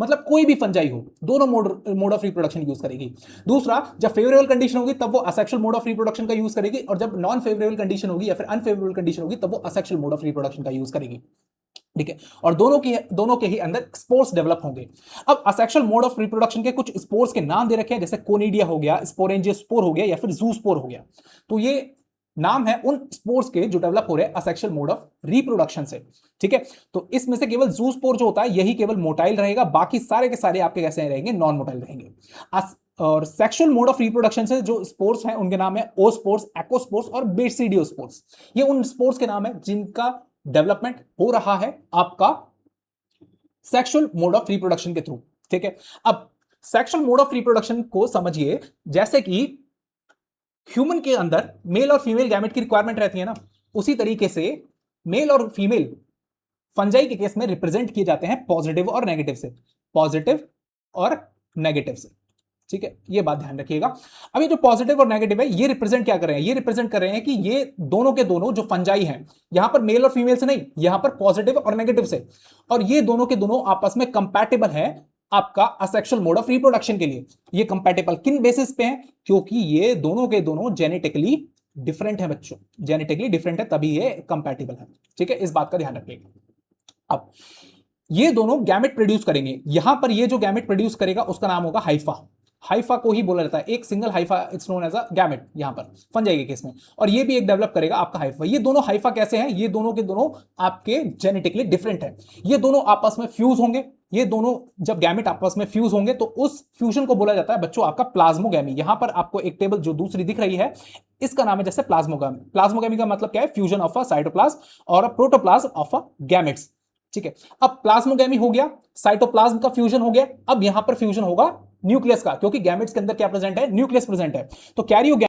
मतलब कोई भी फंजाई हो, दोनों मोड ऑफ रिप्रोडक्शन यूज करेगी। दूसरा, जब फेवरेबल कंडीशन होगी तब वो असेक्सुअल मोड ऑफ रिप्रोडक्शन का यूज करेगी, और जब नॉन फेवरेबल कंडीशन होगी या फिर अनफेवरेबल कंडीशन होगी तब वो असेक्सुअल मोड ऑफ रिप्रोडक्शन का यूज करेगी। ठीक है, और दोनों के ही अंदर स्पोर्स डेवलप होंगे। अब असेक्सुअल मोड ऑफ रिप्रोडक्शन के कुछ स्पोर्स के नाम दे रखे हैं, जैसे कोनिडिया हो गया, स्पोरेंजियोस्पोर हो गया, या फिर जूस्पोर हो गया। तो ये नाम है उन स्पोर्स के जो डेवलप हो रहे हैं असेक्सुअल मोड ऑफ रिप्रोडक्शन से। ठीक है, तो इसमें से केवल जूस्पोर जो होता है यही केवल मोटाइल रहेगा, बाकी सारे के सारे आपके कैसे रहेंगे, नॉन मोटाइल रहेंगे। और सेक्सुअल मोड ऑफ रिप्रोडक्शन से जो स्पोर्स हैं उनके नाम है ओस्पोर्स, एक्ोस्पोर्स और बेसिडियोस्पोर्स। ये उन स्पोर्स के नाम है जिनका डेवलपमेंट हो रहा है आपका सेक्सुअल मोड ऑफ रिप्रोडक्शन के थ्रू। ठीक है, अब सेक्सुअल मोड ऑफ रिप्रोडक्शन को समझिए जैसे कि ह्यूमन के अंदर मेल और फीमेल गैमेट की रिक्वायरमेंट रहती है ना, उसी तरीके से मेल और फीमेल फंजाई के केस में रिप्रेजेंट किए जाते हैं पॉजिटिव और नेगेटिव से, पॉजिटिव और नेगेटिव से। ठीक है, ये बात ध्यान रखिएगा। अब ये जो पॉजिटिव और नेगेटिव है ये रिप्रेजेंट क्या कर रहे हैं, ये रिप्रेजेंट कर रहे हैं कि ये दोनों के दोनों जो फंजाई हैं, यहां पर मेल और फीमेल से नहीं, यहां पर पॉजिटिव और नेगेटिव से, और ये दोनों के दोनों आपस में कंपैटिबल है आपका असेक्सुअल मोड ऑफ रिप्रोडक्शन के लिए। ये कंपैटिबल किन बेसिस पे है, क्योंकि ये दोनों के दोनों जेनेटिकली डिफरेंट है बच्चों, जेनेटिकली डिफरेंट है तभी ये कंपैटिबल है। ठीक है, इस बात का ध्यान रखिएगा। अब ये दोनों गैमेट प्रोड्यूस करेंगे, यहां पर ये जो गैमेट प्रोड्यूस करेगा उसका नाम होगा हाइफा। हाइफा को ही बोला जाता है, एक single hypha it's known as a gamete यहां पर फंजाई के केस में, और ये भी एक डेवलप करेगा आपका हाइफा। ये दोनों हाइफा कैसे हैं, ये दोनों के दोनों आपके जेनेटिकली डिफरेंट है, ये दोनों आपस में फ्यूज होंगे। ये दोनों जब गैमेट आपस में फ्यूज होंगे तो उस फ्यूजन को बोला जाता है बच्चों आपका प्लाज्मोगैमी। यहां पर आपको एक टेबल जो दूसरी दिख रही है इसका नाम है जैसे प्लाज्मोगैमी। प्लाज्मोगैमी का मतलब क्या है, फ्यूजन ऑफ अ साइटोप्लाज्म और अ प्रोटोप्लाज्म ऑफ अ गैमेट्स। ठीक है, अब प्लाज्मोगैमी हो गया, साइटोप्लाज्म का फ्यूजन हो गया, अब यहां पर फ्यूजन होगा न्यूक्लियस का, क्योंकि गैमेट्स के अंदर क्या प्रेजेंट है, न्यूक्लियस प्रेजेंट है। तो कैरियो